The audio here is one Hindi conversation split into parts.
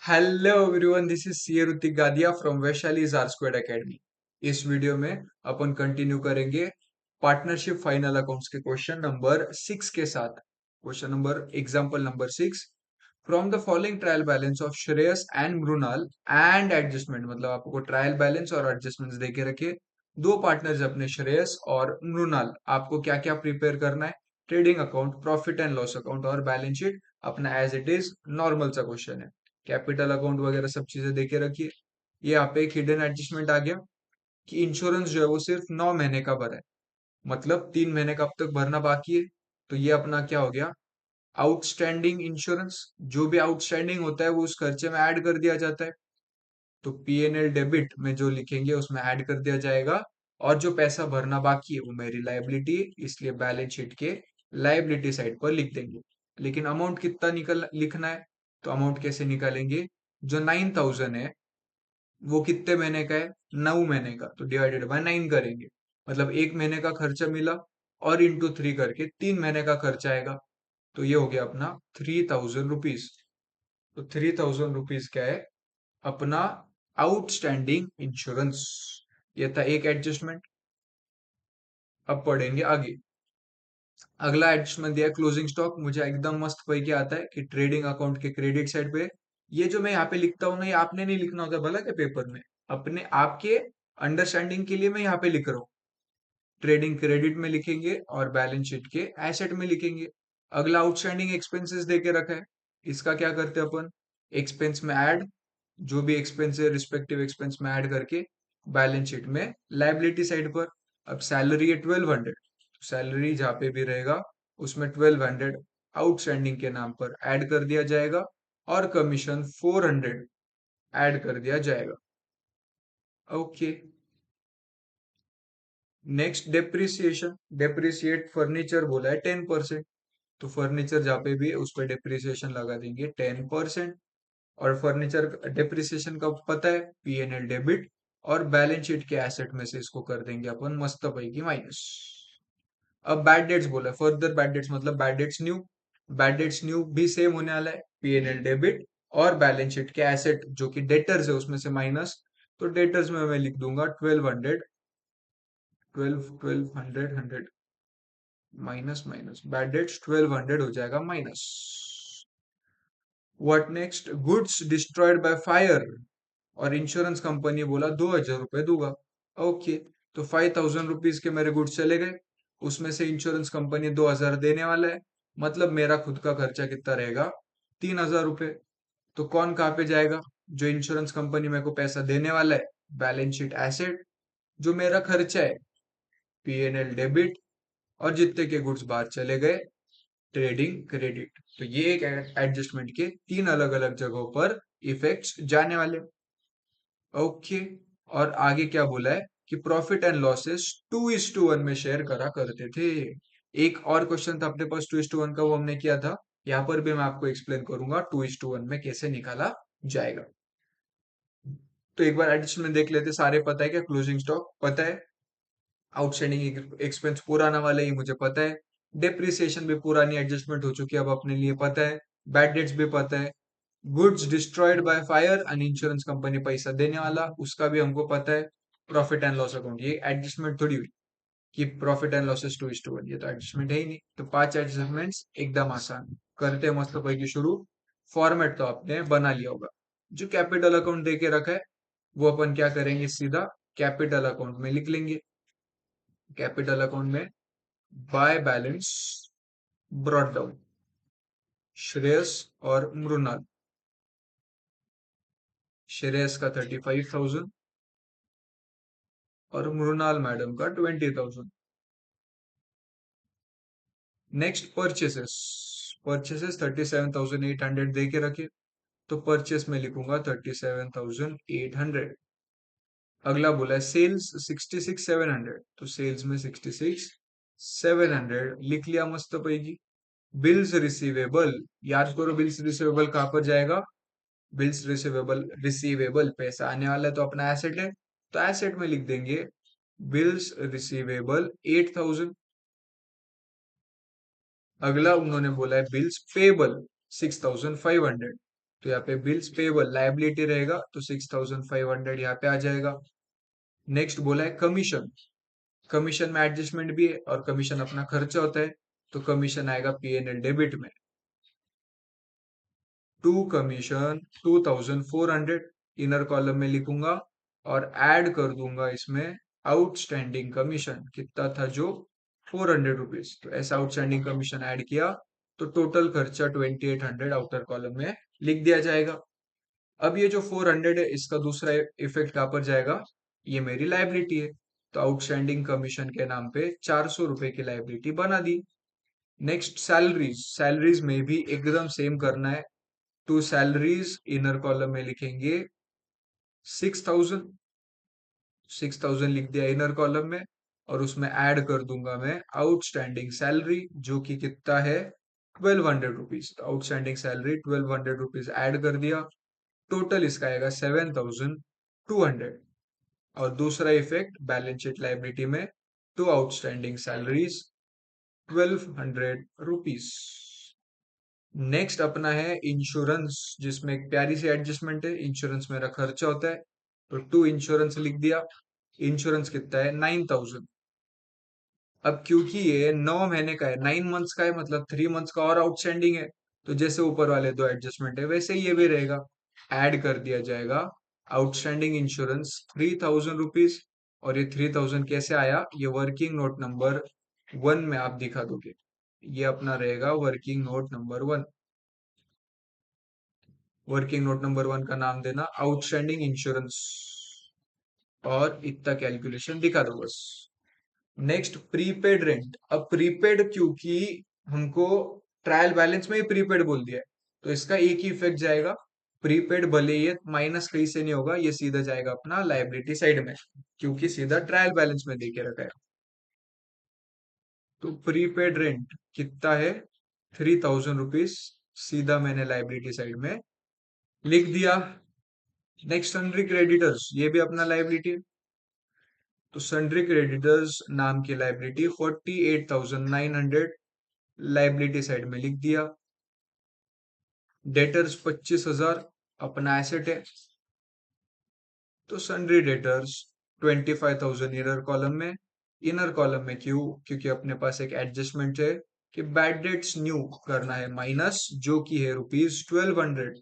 Hello everyone, this is C Ritik Gadia from Vaishali R squad academy. इस वीडियो में अपन कंटिन्यू करेंगे पार्टनरशिप फाइनल अकाउंट्स के क्वेश्चन नंबर 6 के साथ। Question number example number 6। From the following trial balance of Shreyas and Mrinal and adjustment, मतलब आपको ट्रायल बैलेंस और एडजस्टमेंट्स देके रखे। दो पार्टनर्स अपने श्रेयस और मृणाल, आपको क्या क्या प्रिपेयर करना है? Trading account, profit and loss account और बैलेंस शीट अपना एज इट इज नॉर्मल सा क्वेश्चन है। कैपिटल अकाउंट वगैरह सब चीजें देके रखिए। ये यहाँ पे एक हिडन एडजस्टमेंट आ गया कि इंश्योरेंस जो है वो सिर्फ 9 महीने का भरा है, मतलब 3 महीने का अब तक भरना बाकी है। तो ये अपना क्या हो गया? Outstanding insurance. जो भी आउटस्टैंडिंग होता है वो उस खर्चे में ऐड कर दिया जाता है। तो पीएनएल डेबिट में जो लिखेंगे उसमें ऐड कर दिया जाएगा। और जो पैसा भरना बाकी है वो मेरी लाइबिलिटी है, इसलिए बैलेंस शीट के लाइबिलिटी साइड पर लिख देंगे। लेकिन अमाउंट कितना निकल लिखना है? तो अमाउंट कैसे निकालेंगे? जो 9,000 है वो कितने महीने का है? 9 महीने का, तो डिवाइडेड बाय 9 करेंगे। मतलब 1 महीने का खर्चा मिला और इंटू 3 करके 3 महीने का खर्चा आएगा। तो ये हो गया अपना 3,000 रुपीज। तो 3,000 रुपीज क्या है? अपना आउटस्टैंडिंग इंश्योरेंस। ये था एक एडजस्टमेंट। अब पढ़ेंगे आगे। अगला एडजस्टमेंट दिया क्लोजिंग स्टॉक। मुझे एकदम मस्त पढ़ के आता है कि ट्रेडिंग अकाउंट के क्रेडिट साइड पे ये जो मैं यहाँ पे लिखता हूँ ना, ये आपने नहीं लिखना होता भला के पेपर में। अपने आपके अंडरस्टैंडिंग के लिए मैं यहाँ पे लिख रहा हूँ। ट्रेडिंग क्रेडिट में लिखेंगे और बैलेंस शीट के एसेट में लिखेंगे। अगला आउटस्टैंडिंग एक्सपेंसेस दे के रखा है। इसका क्या करते हैं अपन? एक्सपेंस में ऐड, जो भी एक्सपेंस है रिस्पेक्टिव एक्सपेंस में ऐड करके बैलेंस शीट में लाइबिलिटी साइड पर। अब सैलरी है 1200, सैलरी जहाँ पे भी रहेगा उसमें 1200 आउटस्टैंडिंग के नाम पर ऐड कर दिया जाएगा और कमीशन 400 ऐड कर दिया जाएगा। Okay. Next depreciation. Depreciate furniture बोला है 10%। तो फर्नीचर जहाँ पे भी है उस पर डेप्रिसिएशन लगा देंगे 10%। और फर्नीचर डेप्रिसिएशन का पता है, पीएनएल डेबिट। और बैलेंस शीट के एसेट में से इसको कर देंगे अपन मस्त पैकी माइनस। अब बैड डेट्स बोला है, फर्दर बैड डेट्स मतलब bad debts new. Bad debts new भी सेम होने वाला है, पीएनएल डेबिट और बैलेंस शीट के एसेट जो कि डेटर्स है उसमें से माइनस। तो डेटर्स में मैं लिख दूंगा 1200, 1200 100 माइनस माइनस बैड डेट्स 1200 हो जाएगा minus. What next? Goods destroyed by fire. और इंश्योरेंस कंपनी बोला 2,000 रुपए दूंगा। ओके। तो 5,000 रुपीज के मेरे गुड्स चले गए, उसमें से इंश्योरेंस कंपनी 2,000 देने वाला है। मतलब मेरा खुद का खर्चा कितना रहेगा? 3,000 रुपए। तो कौन कहाँ पे जाएगा? जो इंश्योरेंस कंपनी मेरे को पैसा देने वाला है, बैलेंस शीट एसेट। जो मेरा खर्चा है, पीएनएल डेबिट। और जितने के गुड्स बाहर चले गए, ट्रेडिंग क्रेडिट। तो ये एक एडजस्टमेंट के तीन अलग अलग जगहों पर इफेक्ट्स जाने वाले। ओके। और आगे क्या बोला है कि प्रॉफिट एंड लॉसेस 2:1 में शेयर करा करते थे। एक और क्वेश्चन था अपने पास 2:1 का, वो हमने किया था। यहाँ पर भी मैं आपको एक्सप्लेन करूंगा 2:1 में कैसे निकाला जाएगा। तो एक बार एडिशन देख लेते। सारे पता है क्या? क्लोजिंग स्टॉक पता है, आउटस्टैंडिंग एक्सपेंस पुराना वाला ही मुझे पता है, डेप्रिसिएशन भी पुरानी एडजस्टमेंट हो चुकी है अब अपने लिए पता है, बैड डेट्स भी पता है, goods destroyed by fire and insurance company पैसा देने वाला उसका भी हमको पता है, प्रॉफिट एंड लॉस अकाउंट। ये एडजस्टमेंट थोड़ी हुई कि प्रॉफिट एंड लॉसेस 2:1, ये तो एडजस्टमेंट है ही नहीं। तो 5 एडजस्टमेंट्स एकदम आसान। करते हैं मस्त भाई की शुरू। फॉर्मेट तो आपने बना लिया होगा। जो कैपिटल अकाउंट दे के रखा है वो अपन क्या करेंगे? सीधा कैपिटल अकाउंट में लिख लेंगे। कैपिटल अकाउंट में by balance brought down Shreyas और मृणाल। श्रेयस का 35,000 और मृणाल मैडम का 20,000। Next purchases. परचेसेस 37,800 दे के रखे, तो परचेस में लिखूंगा 37,800। अगला बोला है सेल्स 66,700, तो सेल्स में 66,700 लिख लिया मस्त पैगी। बिल्स रिसीवेबल, याद करो बिल्स रिसीवेबल कहां पर जाएगा? बिल्स रिसीवेबल, रिसीवेबल पैसा आने वाला है तो अपना एसेट है, तो एसेट में लिख देंगे बिल्स रिसीवेबल 8,000। अगला उन्होंने बोला है बिल्स पेबल 6,500, तो यहाँ पे बिल्स पेबल लायबिलिटी रहेगा, तो 6500 यहाँ पे आ जाएगा। नेक्स्ट बोला है कमीशन। कमीशन में एडजस्टमेंट भी है और कमीशन अपना खर्चा होता है, तो कमीशन आएगा पीएनएल डेबिट में। टू कमीशन 2400 इनर कॉलम में लिखूंगा और ऐड कर दूंगा इसमें आउटस्टैंडिंग कमीशन कितना था जो 400 रुपीज। तो ऐसा आउटस्टैंडिंग कमीशन ऐड किया तो टोटल खर्चा 2800 आउटर कॉलम में लिख दिया जाएगा। अब ये जो 400 है इसका दूसरा इफेक्ट कहाँ पर जाएगा, ये मेरी लाइबिलिटी है, तो आउटस्टैंडिंग कमीशन के नाम पे 400 रुपए की लाइबिलिटी बना दी। नेक्स्ट सैलरीज, सैलरीज में भी एकदम सेम करना है। टू सैलरीज इनर कॉलम में लिखेंगे 6000, 6000 लिख दिया इनर कॉलम में, और उसमें ऐड कर दूंगा मैं आउटस्टैंडिंग सैलरी जो कि कितना है 1200 रुपीज। तो आउटस्टैंडिंग सैलरी 1200 रुपीज ऐड कर दिया, टोटल इसका आएगा 7200। और दूसरा इफेक्ट बैलेंस शीट लाइबिलिटी में to outstanding salaries 1200 rupees. Next अपना है इंश्योरेंस, जिसमें एक प्यारी सी एडजस्टमेंट है, इंश्योरेंस मेरा खर्चा होता है, तो टू इंश्योरेंस लिख दिया। इंश्योरेंस कितना है 9000। अब क्योंकि ये 9 महीने का है, 9 मंथ्स का है, मतलब 3 मंथ्स का और आउटस्टैंडिंग है, तो जैसे ऊपर वाले दो एडजस्टमेंट है वैसे ही ये भी रहेगा, ऐड कर दिया जाएगा आउटस्टैंडिंग इंश्योरेंस 3000 रुपीज। और ये 3000 कैसे आया, ये वर्किंग नोट नंबर 1 में आप दिखा दोगे, ये अपना रहेगा working note number 1। Working note number 1 का नाम देना आउटस्टैंडिंग इंश्योरेंस, और इतना कैलकुलेशन दिखा दो बस। Next prepaid rent. अब प्रीपेड क्योंकि हमको ट्रायल बैलेंस में ही प्रीपेड बोल दिया है, तो इसका एक ही इफेक्ट जाएगा, प्रीपेड भले ये माइनस कहीं से नहीं होगा, ये सीधा जाएगा अपना लाइबिलिटी साइड में, क्योंकि सीधा ट्रायल बैलेंस में देके रखा है। तो प्रीपेड रेंट कितना है 3000 रुपीज, सीधा मैंने लाइबिलिटी साइड में लिख दिया। नेक्स्ट सन्ड्री क्रेडिटर्स, ये भी अपना लाइबिलिटी है, तो सन्ड्री क्रेडिटर्स नाम की लाइबिलिटी 48,900 लाइबिलिटी साइड में लिख दिया। डेटर्स 25,000 अपना एसेट है, तो सन्ड्री डेटर्स 25,000 इनर कॉलम में। इनर कॉलम में क्यों, क्योंकि अपने पास एक एडजस्टमेंट है कि बैड डेट्स न्यू करना है माइनस, जो कि है रुपीज 1200,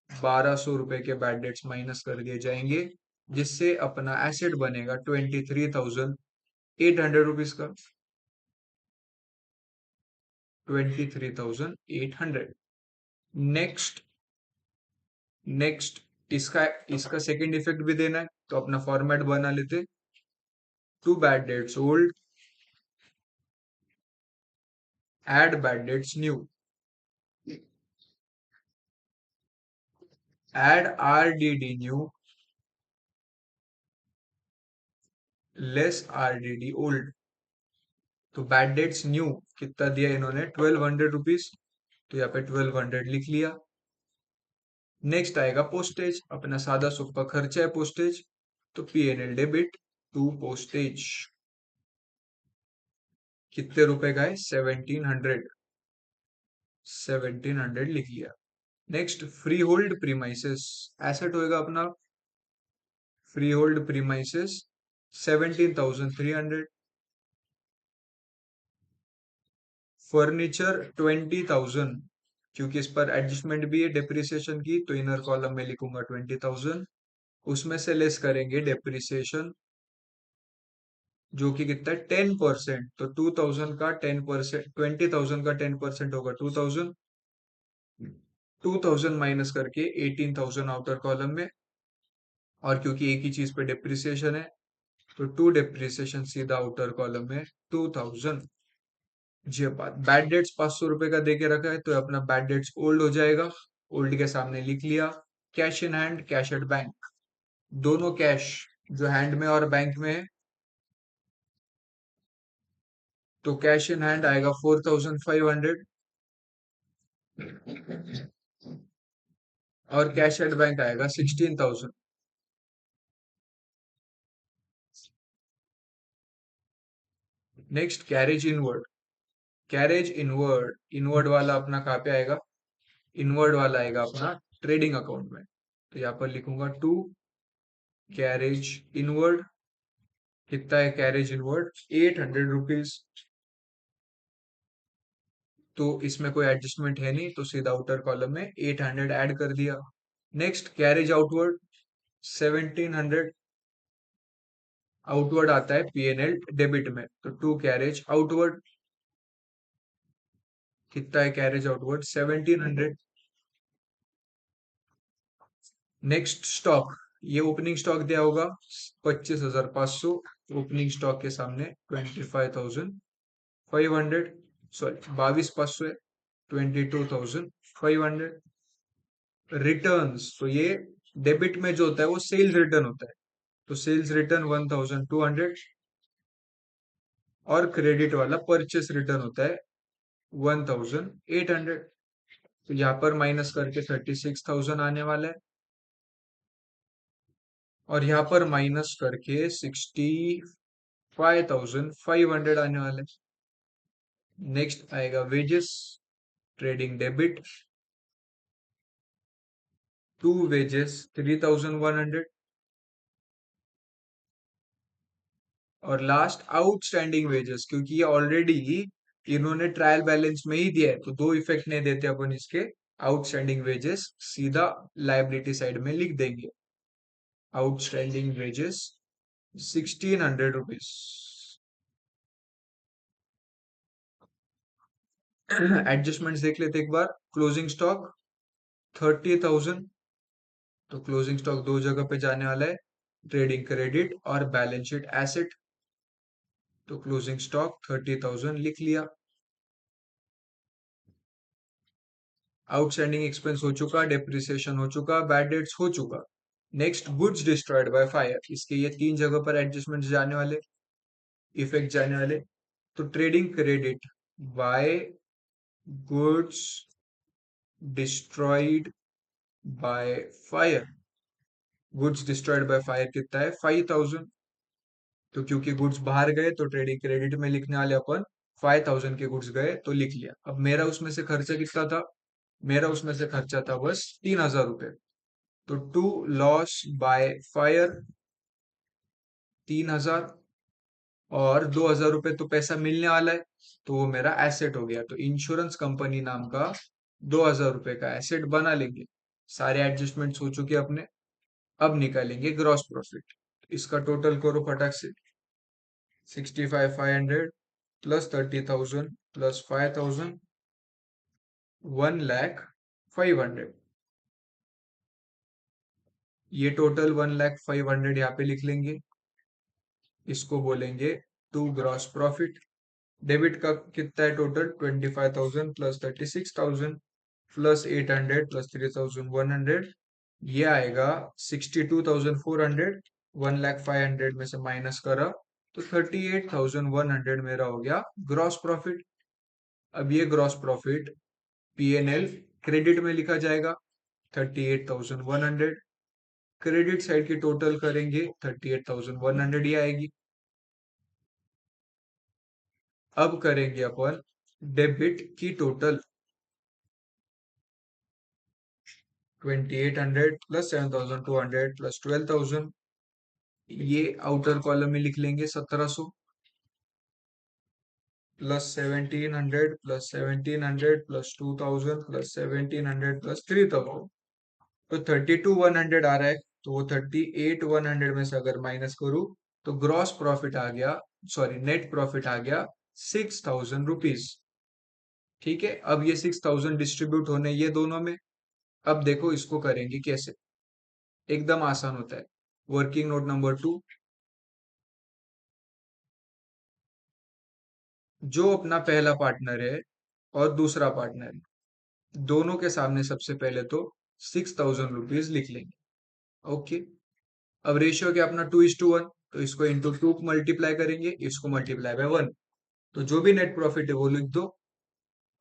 1200 रुपए के बैड डेट्स माइनस कर दिए जाएंगे, जिससे अपना एसेट बनेगा 23,800 रुपीज का, 23,800। नेक्स्ट, नेक्स्ट इसका इसका सेकंड इफेक्ट भी देना है, तो अपना फॉर्मेट बना लेते। To bad debts old, add bad debts new, add RDD new less RDD old. तो बैड डेट्स न्यू कितना दिया इन्होंने 1200 रुपीज, तो यहाँ पे 1200 लिख लिया। नेक्स्ट आएगा पोस्टेज, अपना सादा सुप्पा खर्चा है पोस्टेज, तो पीएनएल डेबिट टू पोस्टेज कितने रुपए का है 1700, 1700 लिख लिया। Next free hold premises, asset होएगा अपना फ्री होल्ड प्रीमाइसेस 17,300। फर्नीचर 20,000, क्योंकि इस पर एडजस्टमेंट भी है डेप्रिसिएशन की, तो इनर कॉलम में लिखूंगा 20,000, उसमें से लेस करेंगे डेप्रिसिएशन जो कि कितना है 10%, तो 2000 का 10%, 20,000 का 10% होगा 2000, 2000 माइनस करके 18,000 आउटर कॉलम में। और क्योंकि एक ही चीज पे डेप्रिसिएशन है, तो टू डेप्रिसिएशन सीधा आउटर कॉलम में 2000। जी बात, बैड डेट्स 500 रुपए का देके रखा है, तो अपना बैड डेट्स ओल्ड हो जाएगा, ओल्ड के सामने लिख लिया। Cash in hand, cash at bank, दोनों कैश जो हैंड में और बैंक में है, तो कैश इन हैंड आएगा 4500, और कैश एट बैंक आएगा 16,000। Next carriage inward, carriage inward, inward वाला अपना कहाँ पे आएगा, इनवर्ड वाला आएगा अपना ट्रेडिंग अकाउंट में। तो यहाँ पर लिखूंगा टू कैरेज इनवर्ड। कितना है कैरेज इनवर्ड? 800 रुपीज। तो इसमें कोई एडजस्टमेंट है नहीं, तो सीधा आउटर कॉलम में 800 ऐड कर दिया। Next carriage outward 1700। आउटवर्ड आता है पीएनएल डेबिट में, तो टू कैरेज आउटवर्ड। कितना है कैरेज आउटवर्ड? 1700। नेक्स्ट स्टॉक, ये ओपनिंग स्टॉक दिया होगा 25,500। ओपनिंग स्टॉक के सामने 25,500, सॉरी 22,500 है, 22,500। रिटर्न्स, तो ये डेबिट में जो होता है वो सेल्स रिटर्न होता है, तो सेल्स रिटर्न 1,200। और क्रेडिट वाला परचेस रिटर्न होता है 1,800। तो यहाँ पर माइनस करके 36,000 आने वाला है, और यहाँ पर माइनस करके 65,500 आने वाला है। नेक्स्ट आएगा wages, trading debit, to wages 3,100। और लास्ट आउटस्टैंडिंग वेजेस, क्योंकि ये ऑलरेडी इन्होंने ट्रायल बैलेंस में ही दिया है, तो दो इफेक्ट नहीं देते अपन इसके। आउटस्टैंडिंग वेजेस सीधा लाइबिलिटी साइड में लिख देंगे। Outstanding wages 1,600 rupees. एडजस्टमेंट्स देख लेते एक बार। क्लोजिंग स्टॉक 30,000, तो क्लोजिंग स्टॉक दो जगह पे जाने वाला है, ट्रेडिंग क्रेडिट और बैलेंस शीट एसेट। तो क्लोजिंग स्टॉक 30,000 लिख लिया। आउटस्टैंडिंग एक्सपेंस हो चुका, डेप्रिसिएशन हो चुका, बैड डेट्स हो चुका। Next goods destroyed by fire, इसके ये तीन जगह पर एडजस्टमेंट जाने वाले, इफेक्ट जाने वाले। तो trading credit by goods destroyed by fire, goods destroyed by fire कितना है? 5,000। तो क्योंकि गुड्स बाहर गए तो ट्रेडिंग क्रेडिट में लिखने वाले अपन 5,000 के गुड्स गए तो लिख लिया। अब मेरा उसमें से खर्चा कितना था? मेरा उसमें से खर्चा था बस 3,000 रुपए। तो टू लॉस बाय फायर 3,000, और 2,000 रुपए तो पैसा मिलने वाला है, तो वो मेरा एसेट हो गया। तो इंश्योरेंस कंपनी नाम का 2,000 रुपए का एसेट बना लेंगे। सारे एडजस्टमेंट्स हो चुके अपने। अब निकालेंगे ग्रॉस प्रॉफिट। इसका टोटल करो फटाक से। 65,500 प्लस 30,000 प्लस 5,000, 1,05,500। ये टोटल 1,05,500 यहाँ पे लिख लेंगे। इसको बोलेंगे टू ग्रॉस प्रॉफिट। डेबिट का कितना है टोटल? 25,000 प्लस 36,000 प्लस 800 प्लस 3,100, ये आएगा 62,400। 1,05,500 में से माइनस करा तो 38,100 मेरा हो गया ग्रॉस प्रॉफिट। अब ये ग्रॉस प्रॉफिट पीएनएल क्रेडिट में लिखा जाएगा 38,100। क्रेडिट साइड की टोटल करेंगे 38,100 ही आएगी। अब करेंगे अपन डेबिट की टोटल। 2,800 प्लस 7,200 प्लस 12,000, ये आउटर कॉलम में लिख लेंगे 1,700 plus 1,700 plus 1,700 plus 2,000 plus 1,700 plus 3,000। तो 32,100 आ रहा है, तो वो 38,100 में से अगर माइनस करूं तो ग्रॉस प्रॉफिट आ गया, सॉरी नेट प्रॉफिट आ गया 6,000 रुपीज। ठीक है, अब ये 6,000 डिस्ट्रीब्यूट होने ये दोनों में। अब देखो इसको करेंगे कैसे, एकदम आसान होता है। वर्किंग नोट नंबर 2, जो अपना पहला पार्टनर है और दूसरा पार्टनर है, दोनों के सामने सबसे पहले तो 6,000 रुपीज लिख लेंगे। ओके, अब रेशियो क्या अपना 2:1, तो इसको इंटू 2 मल्टीप्लाई करेंगे, इसको मल्टीप्लाई बाय 1। तो जो भी नेट प्रॉफिट है वो लिख दो,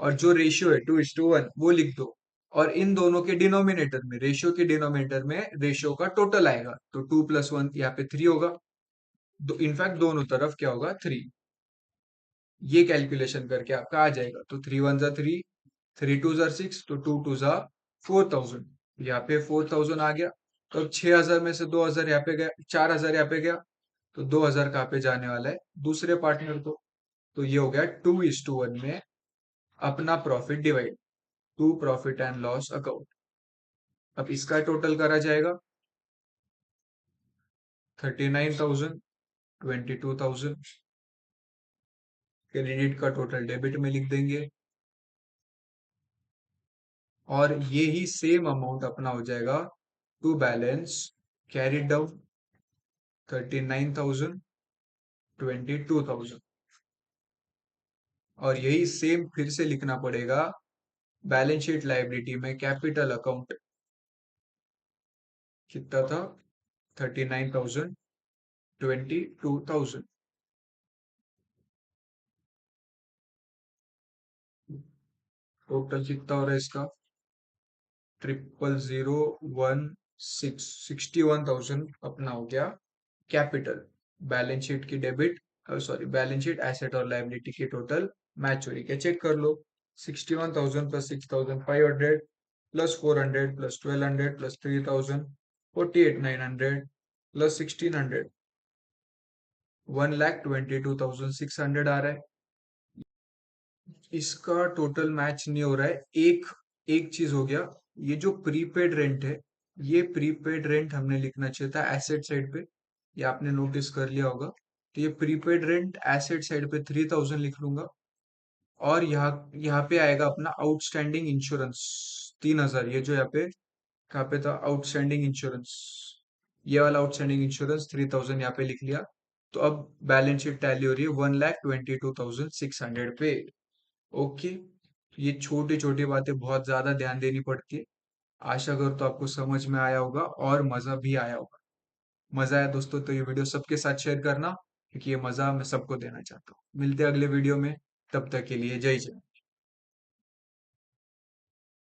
और जो रेशियो है 2:1 वो लिख दो। और इन दोनों के डिनोमिनेटर में, रेशियो के डिनोमिनेटर में रेशियो का टोटल आएगा, तो 2+1 यहाँ पे 3 होगा। इनफैक्ट दोनों तरफ क्या होगा? 3। ये कैलकुलेशन करके आपका आ जाएगा। तो 3 1 जा 3, 3 टू जार 6, तो 2 टू जार 4000। यहाँ पे 4000 आ गया, तो अब 6000 में से 2000 यहाँ पे गया, 4000 यहाँ पे गया, तो 2000 कहाँ पे जाने वाला है, दूसरे पार्टनर को। तो ये हो गया 2:1 में अपना profit divide, to profit and loss account. अब इसका टोटल करा जाएगा, 39,000, 22,000। क्रेडिट का टोटल डेबिट में लिख देंगे, और ये ही सेम अमाउंट अपना हो जाएगा टू बैलेंस कैरी डाउन, 39,000, 22,000। और यही सेम फिर से लिखना पड़ेगा बैलेंस शीट लायबिलिटी में, कैपिटल अकाउंट कितना था, 39,000, 22,000। टोटल कितना हो रहा है इसका, 0001,600, 61,000 अपना हो गया कैपिटल। बैलेंस शीट की debit, sorry, balance sheet asset और लायबिलिटी की टोटल मैच हो रही है, चेक कर लो। 61,000 plus 6,500 plus 400 plus 1,200 plus 3,000, 48,900 plus 1,600, 1,22,600 आ रहा है। इसका टोटल मैच नहीं हो रहा है। एक एक चीज हो गया, ये जो प्रीपेड रेंट है, ये प्रीपेड रेंट हमने लिखना चाहिए था एसेट साइड पे, ये आपने नोटिस कर लिया होगा। तो ये प्रीपेड रेंट एसेट साइड पे 3,000 लिख लूंगा, और यहाँ यहाँ पे आएगा अपना आउटस्टैंडिंग इंश्योरेंस 3,000। ये जो यहाँ पे कहाँ पे था, आउटस्टैंडिंग इंश्योरेंस, ये वाला आउटस्टैंडिंग इंश्योरेंस 3,000 यहाँ पे लिख लिया। तो अब बैलेंस शीट टैली हो रही है 1,22,600 पे। ओके, ये छोटी छोटी बातें बहुत ज्यादा ध्यान देनी पड़ती है। आशा करो तो आपको समझ में आया होगा और मजा भी आया होगा। मजा आया दोस्तों तो ये वीडियो सबके साथ शेयर करना, क्योंकि ये मजा मैं सबको देना चाहता हूँ। मिलते हैं अगले वीडियो में, तब तक के लिए जय जय।